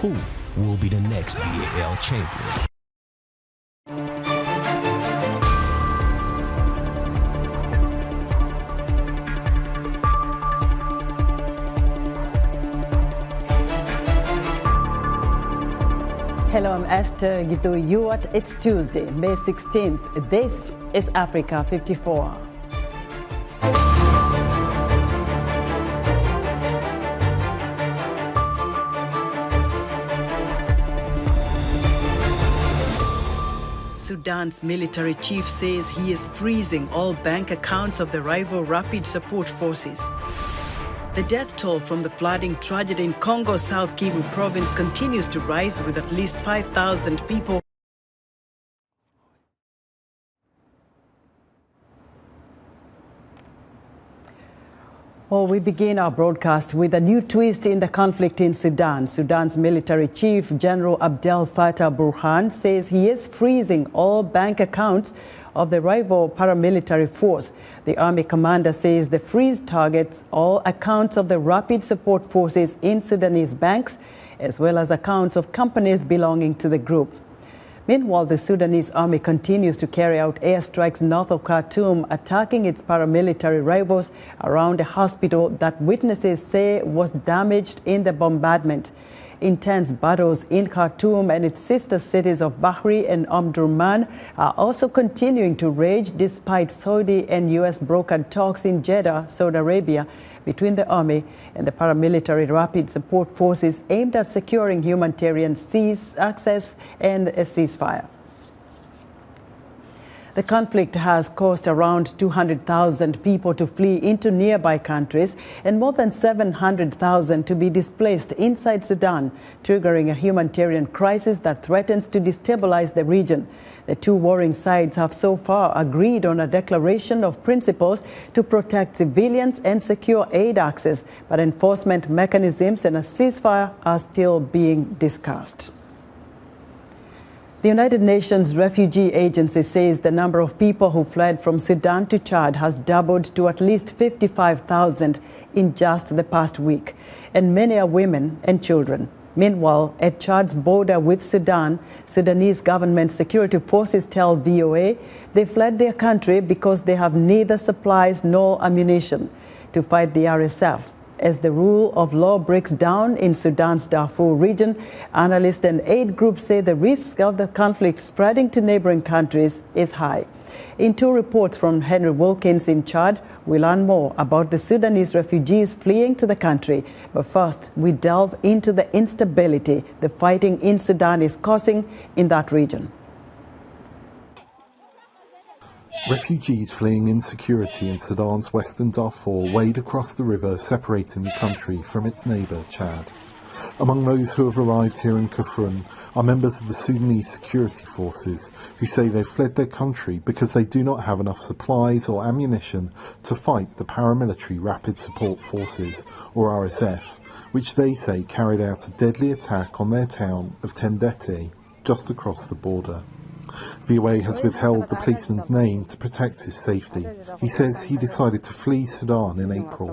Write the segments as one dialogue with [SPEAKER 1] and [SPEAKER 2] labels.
[SPEAKER 1] Who will be the next BAL champion?
[SPEAKER 2] Hello, I'm Esther Gitu-Yuat. It's Tuesday, May 16th. This is Africa 54. Sudan's military chief says he is freezing all bank accounts of the rival Rapid Support Forces. The death toll from the flooding tragedy in Congo's South Kivu province continues to rise, with at least 5,000 people. Well, we begin our broadcast with a new twist in the conflict in Sudan. Sudan's military chief, General Abdel Fattah Burhan, says he is freezing all bank accounts of the rival paramilitary force. The army commander says the freeze targets all accounts of the Rapid Support Forces in Sudanese banks, as well as accounts of companies belonging to the group. Meanwhile, the Sudanese army continues to carry out airstrikes north of Khartoum, attacking its paramilitary rivals around a hospital that witnesses say was damaged in the bombardment. Intense battles in Khartoum and its sister cities of Bahri and Omdurman are also continuing to rage despite Saudi and U.S. brokered talks in Jeddah, Saudi Arabia, between the army and the paramilitary Rapid Support Forces aimed at securing humanitarian access and a ceasefire. The conflict has caused around 200,000 people to flee into nearby countries and more than 700,000 to be displaced inside Sudan, triggering a humanitarian crisis that threatens to destabilize the region. The two warring sides have so far agreed on a declaration of principles to protect civilians and secure aid access, but enforcement mechanisms and a ceasefire are still being discussed. The United Nations Refugee Agency says the number of people who fled from Sudan to Chad has doubled to at least 55,000 in just the past week, and many are women and children. Meanwhile, at Chad's border with Sudan, Sudanese government security forces tell VOA they fled their country because they have neither supplies nor ammunition to fight the RSF. As the rule of law breaks down in Sudan's Darfur region, analysts and aid groups say the risk of the conflict spreading to neighboring countries is high. In two reports from Henry Wilkins in Chad, we learn more about the Sudanese refugees fleeing to the country. But first, we delve into the instability the fighting in Sudan is causing in that region.
[SPEAKER 3] Refugees fleeing insecurity in Sudan's western Darfur wade across the river separating the country from its neighbour, Chad. Among those who have arrived here in Khartoum are members of the Sudanese security forces, who say they've fled their country because they do not have enough supplies or ammunition to fight the paramilitary Rapid Support Forces, or RSF, which they say carried out a deadly attack on their town of Tendete, just across the border. VOA has withheld the policeman's name to protect his safety. He says he decided to flee Sudan in April.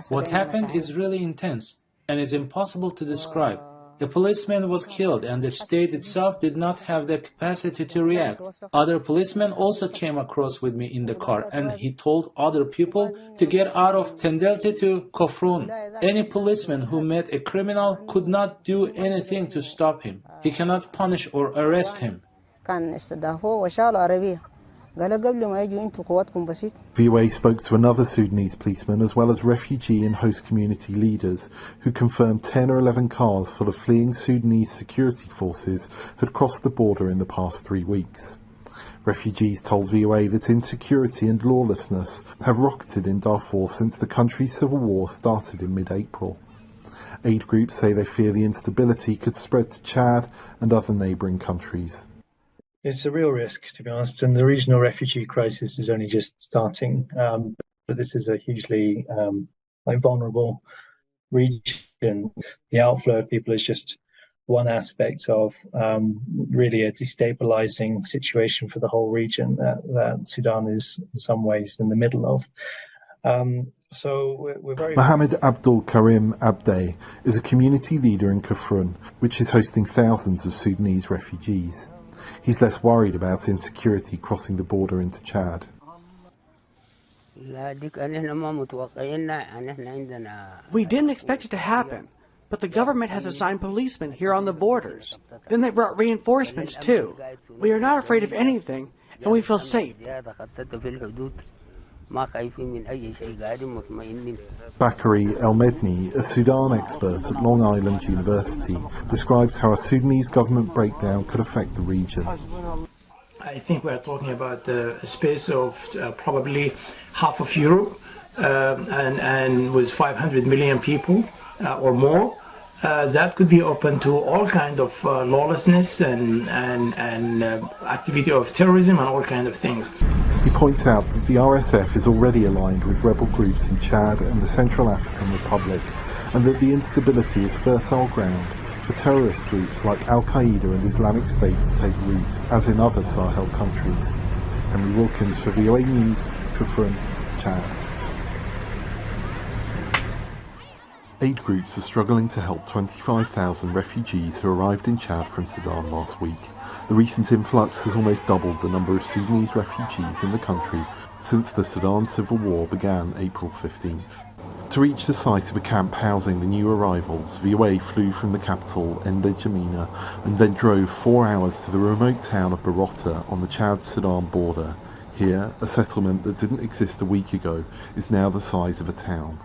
[SPEAKER 4] What happened is really intense and is impossible to describe. A policeman was killed and the state itself did not have the capacity to react. Other policemen also came across with me in the car and he told other people to get out of Tendete to Khartoum. Any policeman who met a criminal could not do anything to stop him. He cannot punish or arrest him.
[SPEAKER 3] VOA spoke to another Sudanese policeman as well as refugee and host community leaders who confirmed 10 or 11 cars full of fleeing Sudanese security forces had crossed the border in the past 3 weeks. Refugees told VOA that insecurity and lawlessness have rocketed in Darfur since the country's civil war started in mid-April. Aid groups say they fear the instability could spread to Chad and other neighbouring countries.
[SPEAKER 5] It's a real risk, to be honest, and the regional refugee crisis is only just starting. But this is a hugely vulnerable region. The outflow of people is just one aspect of really a destabilizing situation for the whole region that Sudan is in some ways in the middle of. So we're very...
[SPEAKER 3] Mohammed Abdul Karim Abday is a community leader in Kafrun, which is hosting thousands of Sudanese refugees. He's less worried about insecurity crossing the border into Chad.
[SPEAKER 6] We didn't expect it to happen, but the government has assigned policemen here on the borders. Then they brought reinforcements too. We are not afraid of anything, and we feel safe.
[SPEAKER 3] Bakary El-Medni, a Sudan expert at Long Island University, describes how a Sudanese government breakdown could affect the region.
[SPEAKER 7] I think we're talking about a space of probably half of Europe, and with 500 million people or more. That could be open to all kind of lawlessness and activity of terrorism and all kind of things.
[SPEAKER 3] He points out that the RSF is already aligned with rebel groups in Chad and the Central African Republic, and that the instability is fertile ground for terrorist groups like Al-Qaeda and Islamic State to take root, as in other Sahel countries. Henry Wilkins for VOA News, Kafrun, Chad. Aid groups are struggling to help 25,000 refugees who arrived in Chad from Sudan last week. The recent influx has almost doubled the number of Sudanese refugees in the country since the Sudan civil war began April 15th. To reach the site of a camp housing the new arrivals, VOA flew from the capital, N'Djamena, and then drove 4 hours to the remote town of Barota on the Chad-Sudan border. Here, a settlement that didn't exist a week ago is now the size of a town.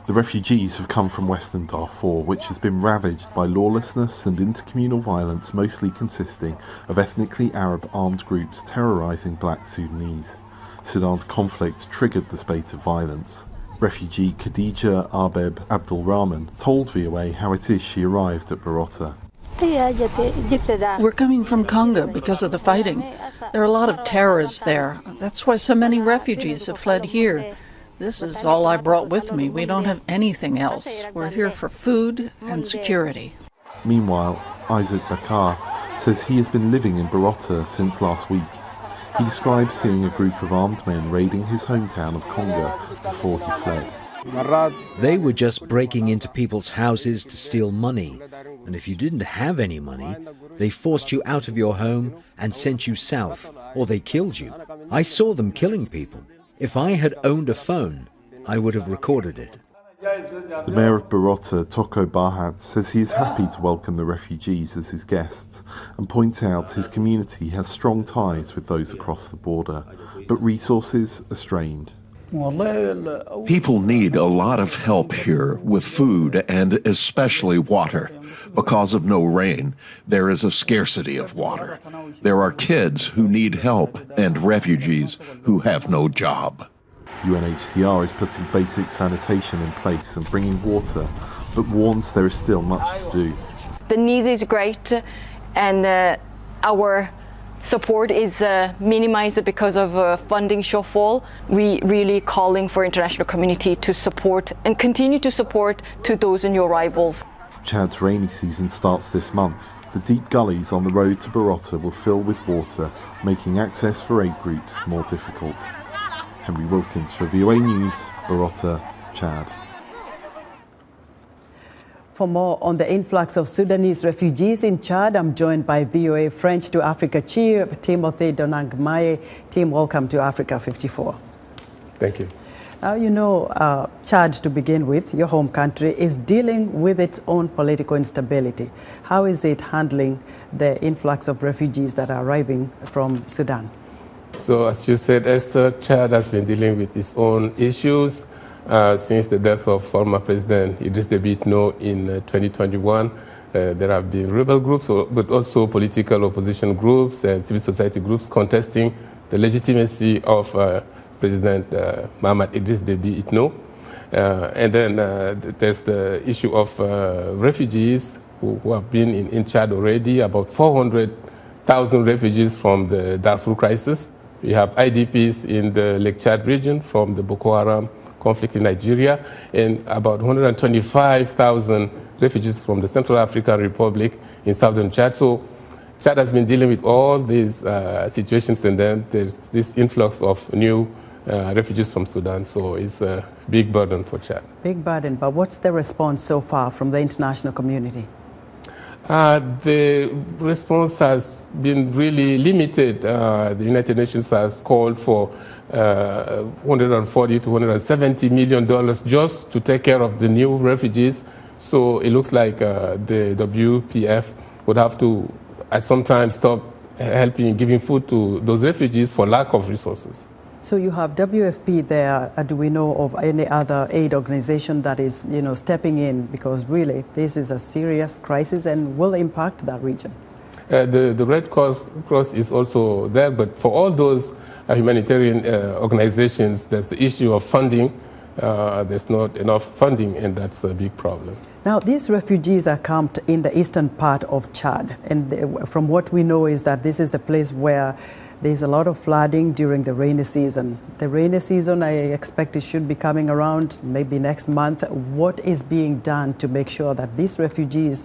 [SPEAKER 3] The refugees have come from Western Darfur, which has been ravaged by lawlessness and intercommunal violence, mostly consisting of ethnically Arab armed groups terrorising black Sudanese. Sudan's conflict triggered the spate of violence. Refugee Khadija Arbeb Abdulrahman told VOA how it is she arrived at Barota.
[SPEAKER 8] We're coming from Congo because of the fighting. There are a lot of terrorists there. That's why so many refugees have fled here. This is all I brought with me. We don't have anything else. We're here for food and security.
[SPEAKER 3] Meanwhile, Isaac Bakar says he has been living in Barota since last week. He describes seeing a group of armed men raiding his hometown of Congo before he fled.
[SPEAKER 9] They were just breaking into people's houses to steal money. And if you didn't have any money, they forced you out of your home and sent you south, or they killed you. I saw them killing people. If I had owned a phone, I would have recorded it.
[SPEAKER 3] The mayor of Barota, Toko Bahat, says he is happy to welcome the refugees as his guests and points out his community has strong ties with those across the border, but resources are strained.
[SPEAKER 10] People need a lot of help here with food and especially water. Because of no rain, there is a scarcity of water. There are kids who need help and refugees who have no job.
[SPEAKER 3] UNHCR is putting basic sanitation in place and bringing water, but warns there is still much to do.
[SPEAKER 11] The need is great, and our support is minimized because of funding shortfall. We really calling for international community to support and continue to support to those new arrivals.
[SPEAKER 3] Chad's rainy season starts this month. The deep gullies on the road to Barota will fill with water, making access for aid groups more difficult. Henry Wilkins for VOA News, Barota, Chad.
[SPEAKER 2] For more on the influx of Sudanese refugees in Chad, I'm joined by VOA French to Africa Chief Timothy Donangmaye. Tim, welcome to Africa 54.
[SPEAKER 12] Thank you.
[SPEAKER 2] Now, you know, Chad, to begin with, your home country, is dealing with its own political instability. How is it handling the influx of refugees that are arriving from Sudan?
[SPEAKER 12] So, as you said, Esther, Chad has been dealing with its own issues since the death of former President Idriss Déby Itno in 2021. There have been rebel groups, but also political opposition groups and civil society groups contesting the legitimacy of President Mohamed Idriss Déby Itno. And then there's the issue of refugees who have been in Chad already, about 400,000 refugees from the Darfur crisis. We have IDPs in the Lake Chad region from the Boko Haram conflict in Nigeria, and about 125,000 refugees from the Central African Republic in southern Chad. So Chad has been dealing with all these situations, and then there's this influx of new refugees from Sudan. So it's a big burden for Chad.
[SPEAKER 2] Big burden, but what's the response so far from the international community?
[SPEAKER 12] The response has been really limited. The United Nations has called for $140 to $170 million just to take care of the new refugees. So it looks like the WPF would have to, at some time, stop helping, giving food to those refugees for lack of resources.
[SPEAKER 2] So you have WFP there. Do we know of any other aid organization that is, stepping in? Because really, this is a serious crisis and will impact that region.
[SPEAKER 12] The Red Cross is also there, but for all those humanitarian organizations, there's the issue of funding. There's not enough funding, and that's a big problem.
[SPEAKER 2] Now, these refugees are camped in the eastern part of Chad, and from what we know is that this is the place where there's a lot of flooding during the rainy season. The rainy season, I expect it should be coming around maybe next month. What is being done to make sure that these refugees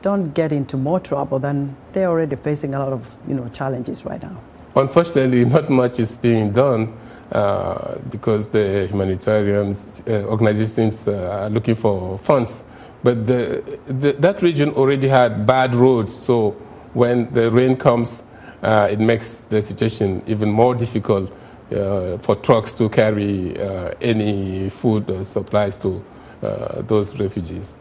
[SPEAKER 2] don't get into more trouble than they're already facing a lot of, challenges right now?
[SPEAKER 12] Unfortunately, not much is being done because the humanitarian organizations are looking for funds. But that region already had bad roads, so when the rain comes, it makes the situation even more difficult for trucks to carry any food supplies to those refugees.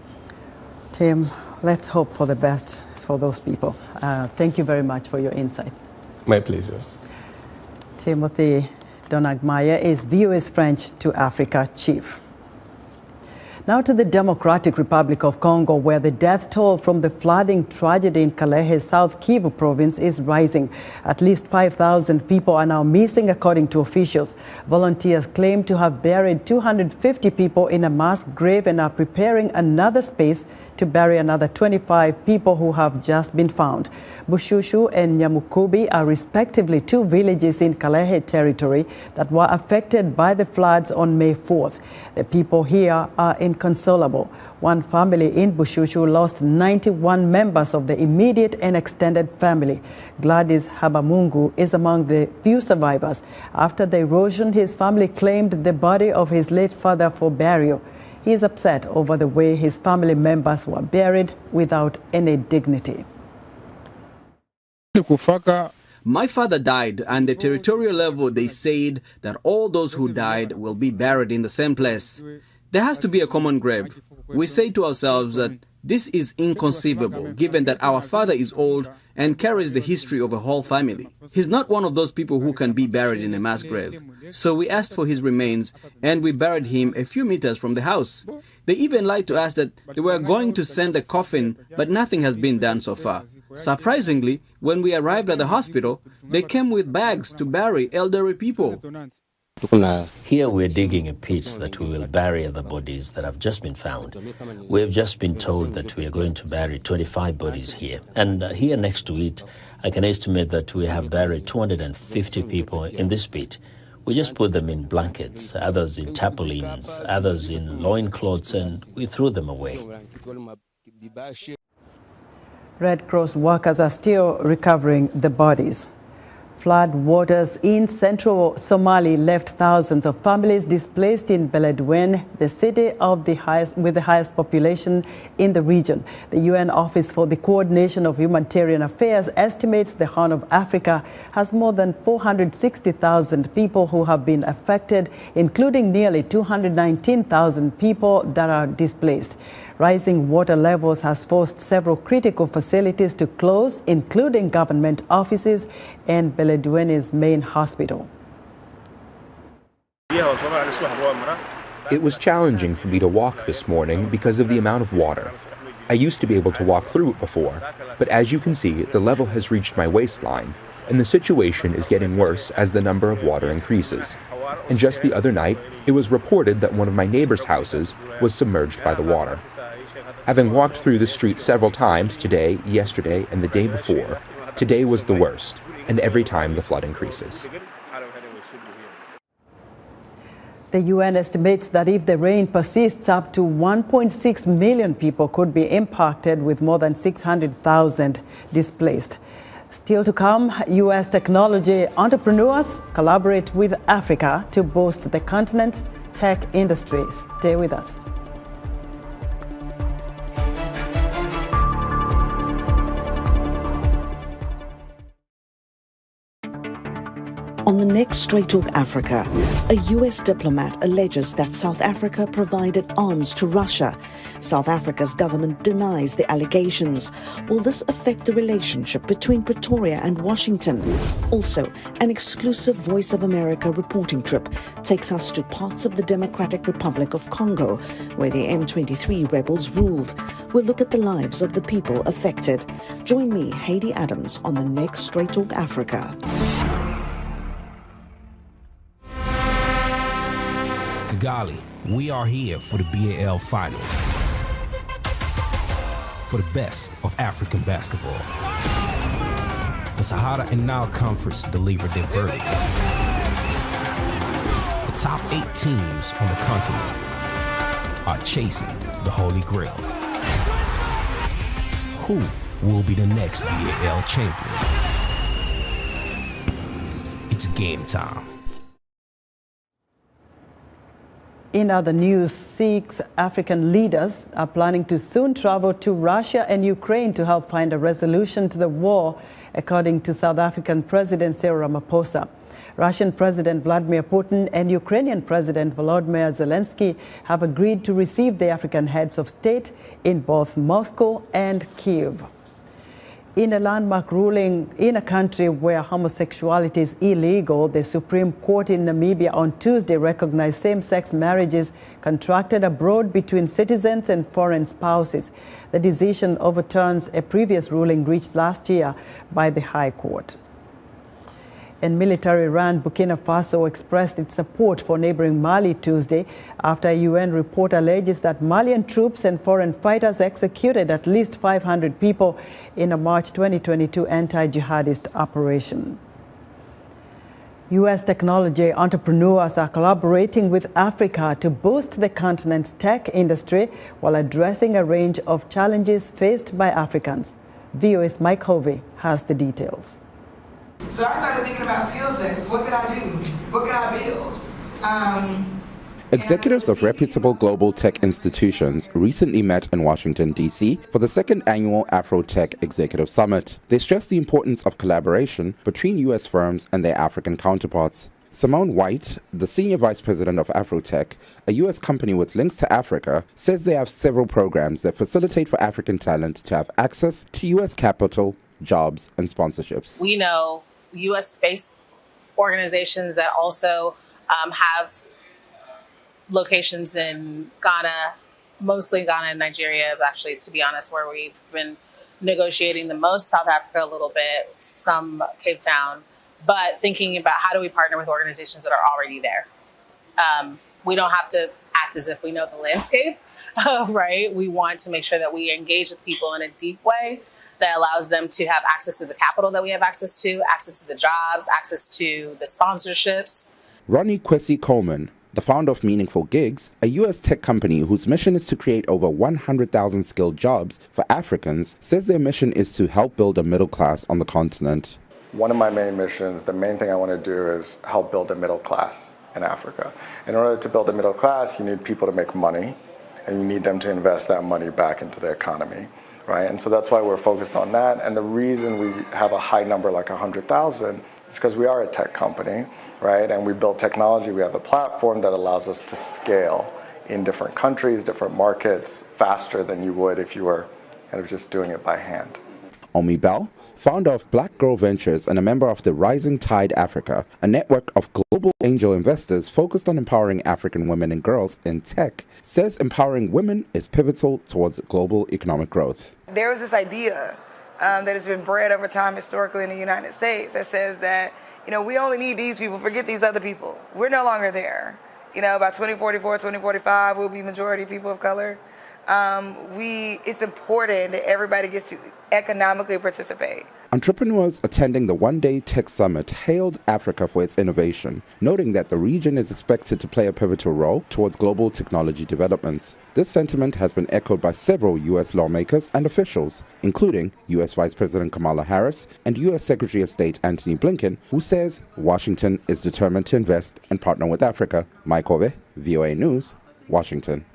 [SPEAKER 2] Tim, let's hope for the best for those people. Thank you very much for your insight.
[SPEAKER 12] My pleasure.
[SPEAKER 2] Timothy Donagmaya is VOA's French to Africa chief. Now to the Democratic Republic of Congo, where the death toll from the flooding tragedy in Kalehe, South Kivu province is rising. At least 5,000 people are now missing, according to officials. Volunteers claim to have buried 250 people in a mass grave and are preparing another space to bury another 25 people who have just been found. Bushushu and Nyamukubi are respectively two villages in Kalehe territory that were affected by the floods on May 4th. The people here are inconsolable. One family in Bushushu lost 91 members of the immediate and extended family. Gladys Habamungu is among the few survivors. After the erosion, his family claimed the body of his late father for burial. He is upset over the way his family members were buried without any dignity.
[SPEAKER 13] My father died, and at the territorial level they said that all those who died will be buried in the same place. There has to be a common grave. We say to ourselves that this is inconceivable, given that our father is old and carries the history of a whole family. He's not one of those people who can be buried in a mass grave. So we asked for his remains, and we buried him a few meters from the house. They even lied to us that they were going to send a coffin, but nothing has been done so far. Surprisingly, when we arrived at the hospital, they came with bags to bury elderly people.
[SPEAKER 14] Here we're digging a pit that we will bury the bodies that have just been found. We have just been told that we are going to bury 25 bodies here. And here next to it, I can estimate that we have buried 250 people in this pit. We just put them in blankets, others in tarpaulins, others in loincloths, and we threw them away.
[SPEAKER 2] Red Cross workers are still recovering the bodies. Flood waters in central Somali left thousands of families displaced in Beledweyne, the city with the highest population in the region. The UN Office for the Coordination of Humanitarian Affairs estimates the Horn of Africa has more than 460,000 people who have been affected, including nearly 219,000 people that are displaced. Rising water levels has forced several critical facilities to close, including government offices and Beledweyne's main hospital.
[SPEAKER 15] It was challenging for me to walk this morning because of the amount of water. I used to be able to walk through it before, but as you can see, the level has reached my waistline, and the situation is getting worse as the number of water increases. And just the other night, it was reported that one of my neighbor's houses was submerged by the water. Having walked through the street several times today, yesterday, and the day before, today was the worst, and every time the flood increases.
[SPEAKER 2] The UN estimates that if the rain persists, up to 1.6 million people could be impacted, with more than 600,000 displaced. Still to come, U.S. technology entrepreneurs collaborate with Africa to boost the continent's tech industry. Stay with us.
[SPEAKER 16] On the next Straight Talk Africa, a U.S. diplomat alleges that South Africa provided arms to Russia. South Africa's government denies the allegations. Will this affect the relationship between Pretoria and Washington? Also, an exclusive Voice of America reporting trip takes us to parts of the Democratic Republic of Congo, where the M23 rebels ruled. We'll look at the lives of the people affected. Join me, Haiti Adams, on the next Straight Talk Africa.
[SPEAKER 1] Kigali, we are here for the BAL Finals. For the best of African basketball. The Sahara and Nile Conference delivered their verdict. The top 8 teams on the continent are chasing the Holy Grail. Who will be the next BAL champion? It's game time.
[SPEAKER 2] In other news, 6 African leaders are planning to soon travel to Russia and Ukraine to help find a resolution to the war, according to South African President Cyril Ramaphosa. Russian President Vladimir Putin and Ukrainian President Volodymyr Zelensky have agreed to receive the African heads of state in both Moscow and Kyiv. In a landmark ruling in a country where homosexuality is illegal, the Supreme Court in Namibia on Tuesday recognized same-sex marriages contracted abroad between citizens and foreign spouses. The decision overturns a previous ruling reached last year by the High Court. And military-run Burkina Faso expressed its support for neighboring Mali Tuesday after a UN report alleges that Malian troops and foreign fighters executed at least 500 people in a March 2022 anti-jihadist operation. U.S. technology entrepreneurs are collaborating with Africa to boost the continent's tech industry while addressing a range of challenges faced by Africans. VOA's Mike Hovey has the details.
[SPEAKER 17] So I started thinking about skill sets. What could I do? What could I build?
[SPEAKER 15] Executives of reputable global tech institutions recently met in Washington, D.C. for the 2nd annual Afro-Tech Executive Summit. They stressed the importance of collaboration between U.S. firms and their African counterparts. Simone White, the Senior Vice President of Afro-Tech, a U.S. company with links to Africa, says they have several programs that facilitate for African talent to have access to U.S. capital, jobs, and sponsorships.
[SPEAKER 18] We know U.S.-based organizations that also have locations in Ghana, mostly Ghana and Nigeria, actually, to be honest, where we've been negotiating the most, South Africa a little bit, some Cape Town, but thinking about how do we partner with organizations that are already there. We don't have to act as if we know the landscape, right? We want to make sure that we engage with people in a deep way that allows them to have access to the capital that we have access to the jobs, access to the sponsorships.
[SPEAKER 15] Ronnie Kwesi Coleman, the founder of Meaningful Gigs, a U.S. tech company whose mission is to create over 100,000 skilled jobs for Africans, says their mission is to help build a middle class on the continent.
[SPEAKER 19] One of my main missions, the main thing I want to do is help build a middle class in Africa. In order to build a middle class, you need people to make money, and you need them to invest that money back into the economy. Right? And so that's why we're focused on that. And the reason we have a high number like 100,000 is because we are a tech company, right? And we build technology. We have a platform that allows us to scale in different countries, different markets, faster than you would if you were kind of just doing it by hand.
[SPEAKER 15] Omi Bell, founder of Black Girl Ventures and a member of the Rising Tide Africa, a network of global angel investors focused on empowering African women and girls in tech, says empowering women is pivotal towards global economic growth.
[SPEAKER 17] There is this idea that has been bred over time historically in the United States that says that, we only need these people, forget these other people. We're no longer there. By 2044, 2045, we'll be majority people of color. It's important that everybody gets to economically participate.
[SPEAKER 15] Entrepreneurs attending the one-day tech summit hailed Africa for its innovation, noting that the region is expected to play a pivotal role towards global technology developments. This sentiment has been echoed by several U.S. lawmakers and officials, including U.S. Vice President Kamala Harris and U.S. Secretary of State Antony Blinken, who says Washington is determined to invest and partner with Africa. Mike Ove, VOA News, Washington.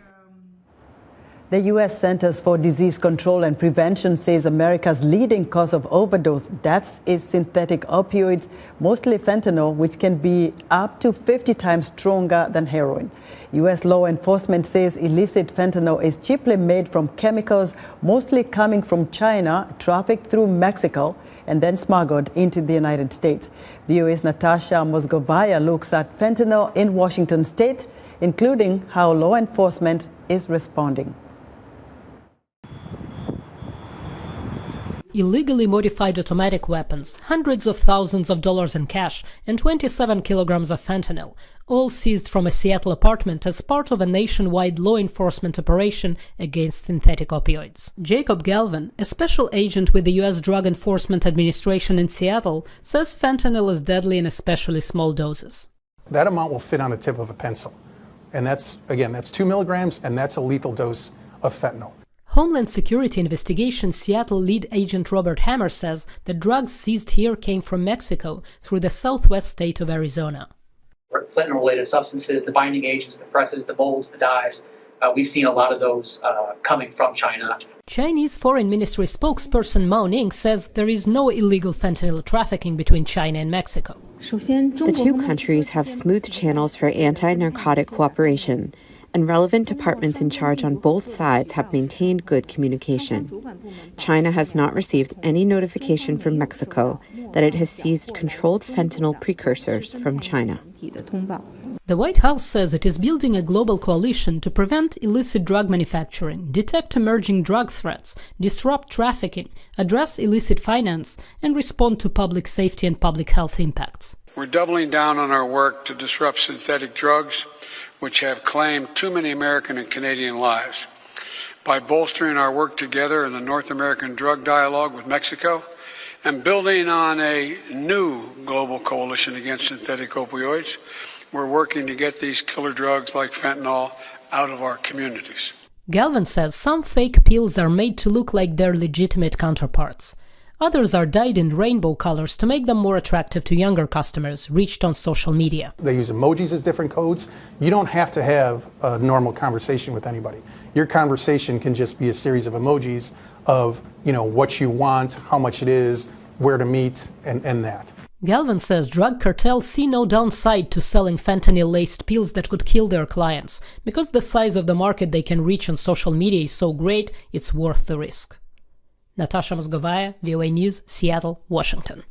[SPEAKER 2] The U.S. Centers for Disease Control and Prevention says America's leading cause of overdose deaths is synthetic opioids, mostly fentanyl, which can be up to 50 times stronger than heroin. U.S. law enforcement says illicit fentanyl is cheaply made from chemicals, mostly coming from China, trafficked through Mexico, and then smuggled into the United States. VOA's Natasha Mosgovaya looks at fentanyl in Washington state, including how law enforcement is responding.
[SPEAKER 20] Illegally modified automatic weapons, hundreds of thousands of dollars in cash, and 27 kilograms of fentanyl, all seized from a Seattle apartment as part of a nationwide law enforcement operation against synthetic opioids. Jacob Galvin, a special agent with the U.S. Drug Enforcement Administration in Seattle, says fentanyl is deadly in especially small doses.
[SPEAKER 21] That amount will fit on the tip of a pencil. And that's 2 milligrams, and that's a lethal dose of fentanyl.
[SPEAKER 20] Homeland Security Investigation Seattle lead agent Robert Hammer says the drugs seized here came from Mexico through the southwest state of Arizona.
[SPEAKER 22] Fentanyl-related substances, the binding agents, the presses, the molds, the dyes, we've seen a lot of those coming from China.
[SPEAKER 20] Chinese Foreign Ministry spokesperson Mao Ning says there is no illegal fentanyl trafficking between China and Mexico.
[SPEAKER 23] The two countries have smooth channels for anti-narcotic cooperation, and relevant departments in charge on both sides have maintained good communication. China has not received any notification from Mexico that it has seized controlled fentanyl precursors from China.
[SPEAKER 20] The White House says it is building a global coalition to prevent illicit drug manufacturing, detect emerging drug threats, disrupt trafficking, address illicit finance, and respond to public safety and public health impacts.
[SPEAKER 24] We're doubling down on our work to disrupt synthetic drugs, which have claimed too many American and Canadian lives. By bolstering our work together in the North American drug dialogue with Mexico and building on a new global coalition against synthetic opioids, we're working to get these killer drugs like fentanyl out of our communities.
[SPEAKER 20] Galvin says some fake pills are made to look like their legitimate counterparts. Others are dyed in rainbow colors to make them more attractive to younger customers reached on social media.
[SPEAKER 21] They use emojis as different codes. You don't have to have a normal conversation with anybody. Your conversation can just be a series of emojis of, what you want, how much it is, where to meet, and that.
[SPEAKER 20] Galvin says drug cartels see no downside to selling fentanyl-laced pills that could kill their clients, because the size of the market they can reach on social media is so great, it's worth the risk. Natasha Mosgovaya, VOA News, Seattle, Washington.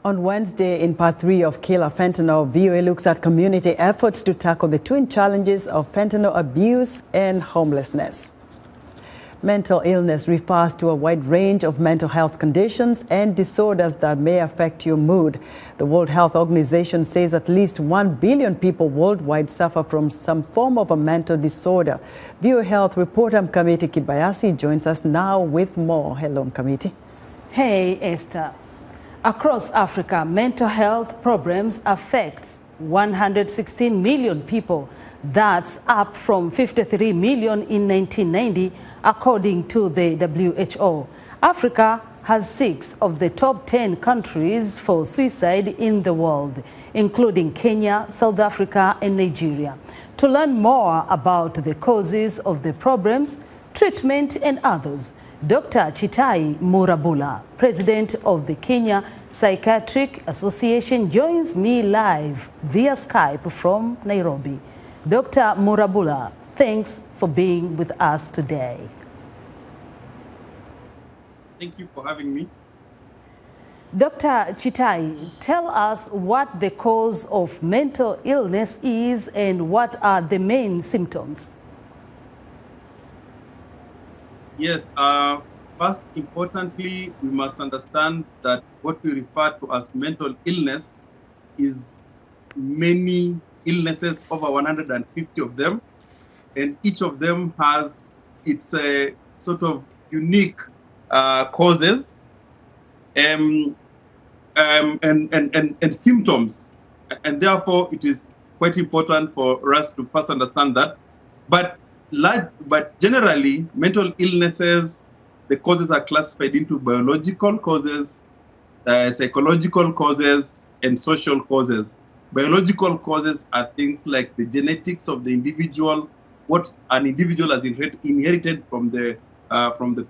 [SPEAKER 2] On Wednesday, in part 3 of Killer Fentanyl, VOA looks at community efforts to tackle the twin challenges of fentanyl abuse and homelessness. Mental illness refers to a wide range of mental health conditions and disorders that may affect your mood. The World Health Organization says at least 1 billion people worldwide suffer from some form of a mental disorder. VOA Health reporter Mkamiti Kibayasi joins us now with more. Hello, Mkamiti.
[SPEAKER 25] Hey, Esther. Across Africa, mental health problems affect 116 million people. That's up from 53 million in 1990, according to the WHO. Africa has 6 of the top 10 countries for suicide in the world, including Kenya, South Africa, and Nigeria. To learn more about the causes of the problems, treatment, and others, Dr. Chitai Murabula, president of the Kenya Psychiatric Association, joins me live via Skype from Nairobi. Dr. Murabula, thanks for being with us today.
[SPEAKER 26] Thank you for having me.
[SPEAKER 25] Dr. Chitai, tell us what the cause of mental illness is and what are the main symptoms.
[SPEAKER 26] Yes, first, importantly, we must understand that what we refer to as mental illness is many illnesses, over 150 of them, and each of them has its sort of unique causes and symptoms. And therefore, it is quite important for us to first understand that. But generally, mental illnesses, the causes are classified into biological causes, psychological causes, and social causes. Biological causes are things like the genetics of the individual, what an individual has inherited from the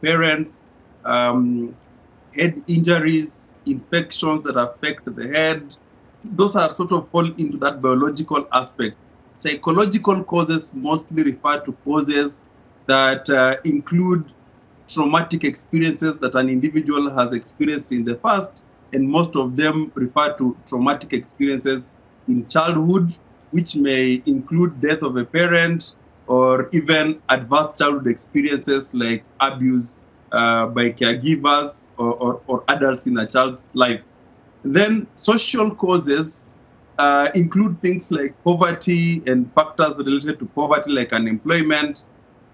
[SPEAKER 26] parents, head injuries, infections that affect the head. Those are sort of fall into that biological aspect. Psychological causes mostly refer to causes that include traumatic experiences that an individual has experienced in the past, and most of them refer to traumatic experiences in childhood, which may include death of a parent or even adverse childhood experiences like abuse by caregivers or adults in a child's life. Then social causes include things like poverty and factors related to poverty like unemployment,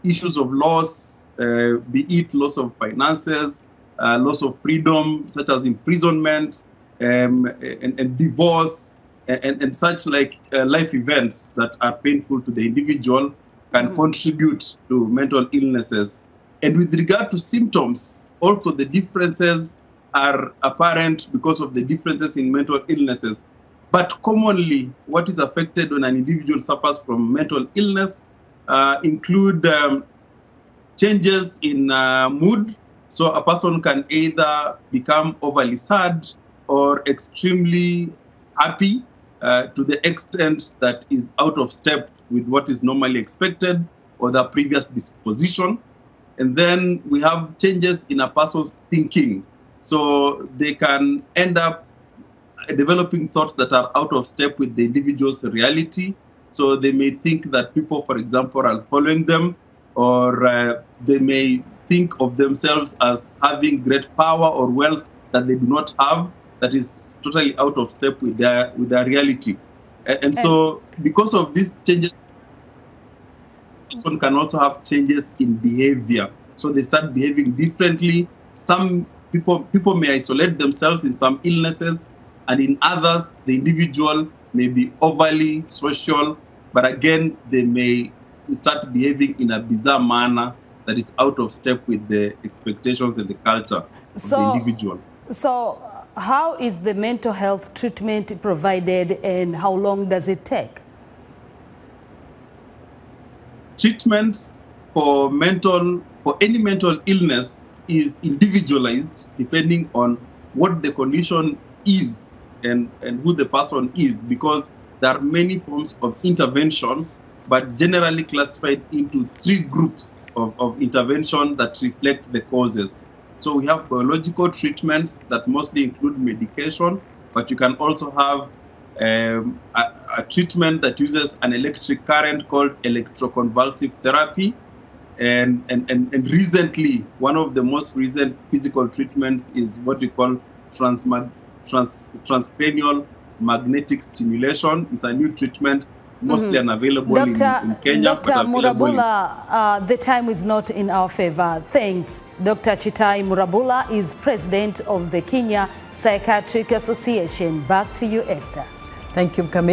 [SPEAKER 26] issues of loss, be it loss of finances, loss of freedom, such as imprisonment and divorce, and such like life events that are painful to the individual can contribute to mental illnesses. And with regard to symptoms, also the differences are apparent because of the differences in mental illnesses. But commonly, what is affected when an individual suffers from mental illness include changes in mood. So a person can either become overly sad or extremely happy to the extent that is out of step with what is normally expected or their previous disposition. And then we have changes in a person's thinking. So they can end up developing thoughts that are out of step with the individual's reality. So they may think that people, for example, are following them, or they may think of themselves as having great power or wealth that they do not have, that is totally out of step with their reality. And so because of these changes, one can also have changes in behavior. So they start behaving differently. Some people may isolate themselves in some illnesses, and in others, the individual may be overly social, but again, they may start behaving in a bizarre manner that is out of step with the expectations and the culture of the individual.
[SPEAKER 25] So how is the mental health treatment provided, and how long does it take?
[SPEAKER 26] Treatment for any mental illness is individualized depending on what the condition is and who the person is, because there are many forms of intervention, but generally classified into 3 groups of intervention that reflect the causes. So we have biological treatments that mostly include medication, but you can also have a treatment that uses an electric current called electroconvulsive therapy. And recently, one of the most recent physical treatments is what we call transcranial magnetic stimulation. It's a new treatment, mostly unavailable in Kenya.
[SPEAKER 25] Dr. Murabula, the time is not in our favor. Thanks. Dr. Chitai Murabula is president of the Kenya Psychiatric Association. Back to you, Esther.
[SPEAKER 2] Thank you, Camille.